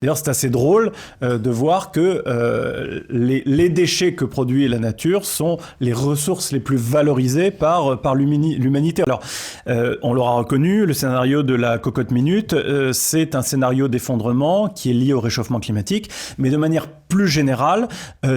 D'ailleurs, c'est assez drôle de voir que les déchets que produit la nature sont les ressources les plus valorisées par l'humanité. Alors, on l'aura reconnu, le scénario de la cocotte minute, c'est un scénario d'effondrement qui est lié au réchauffement climatique, mais de manière plus générale,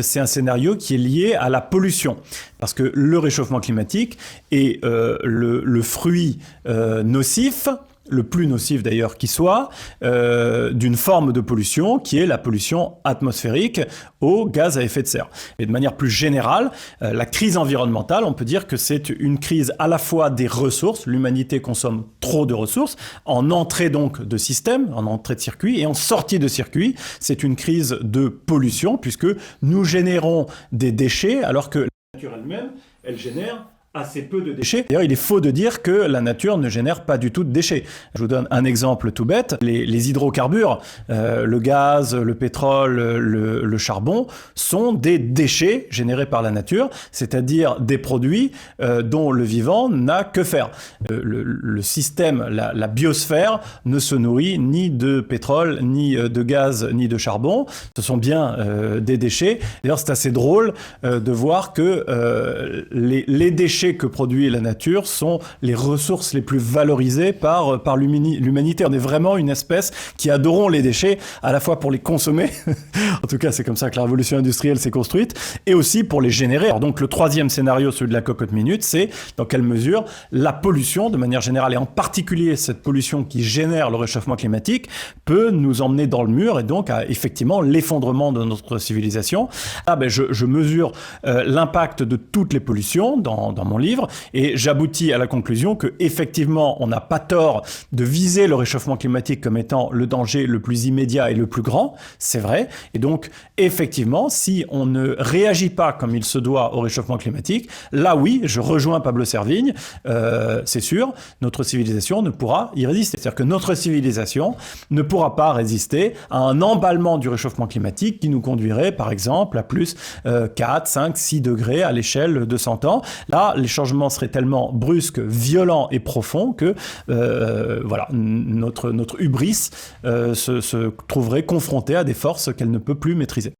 c'est un scénario qui est lié à la pollution. Parce que le réchauffement climatique est le fruit nocif, le plus nocif d'ailleurs qui soit, d'une forme de pollution qui est la pollution atmosphérique aux gaz à effet de serre. Et de manière plus générale, la crise environnementale, on peut dire que c'est une crise à la fois des ressources, l'humanité consomme trop de ressources, en entrée donc de système, en entrée de circuit, et en sortie de circuit, c'est une crise de pollution, puisque nous générons des déchets alors que la nature elle-même, elle génère assez peu de déchets. D'ailleurs, il est faux de dire que la nature ne génère pas du tout de déchets. Je vous donne un exemple tout bête. Les hydrocarbures, le gaz, le pétrole, le charbon, sont des déchets générés par la nature, c'est-à-dire des produits dont le vivant n'a que faire. Le système, la biosphère, ne se nourrit ni de pétrole, ni de gaz, ni de charbon. Ce sont bien des déchets. D'ailleurs, c'est assez drôle de voir que les déchets que produit la nature sont les ressources les plus valorisées par l'humanité. On est vraiment une espèce qui adorons les déchets, à la fois pour les consommer, en tout cas c'est comme ça que la révolution industrielle s'est construite, et aussi pour les générer. Alors donc le troisième scénario, celui de la cocotte minute, c'est dans quelle mesure la pollution, de manière générale, et en particulier cette pollution qui génère le réchauffement climatique, peut nous emmener dans le mur et donc à effectivement l'effondrement de notre civilisation. Je mesure l'impact de toutes les pollutions dans mon livre, et j'aboutis à la conclusion que effectivement on n'a pas tort de viser le réchauffement climatique comme étant le danger le plus immédiat et le plus grand, c'est vrai, et donc effectivement si on ne réagit pas comme il se doit au réchauffement climatique, là oui, je rejoins Pablo Servigne, c'est sûr, notre civilisation ne pourra y résister. C'est-à-dire que notre civilisation ne pourra pas résister à un emballement du réchauffement climatique qui nous conduirait par exemple à plus 4, 5, 6 degrés à l'échelle de 100 ans. Là, les changements seraient tellement brusques, violents et profonds que notre hubris se trouverait confrontée à des forces qu'elle ne peut plus maîtriser.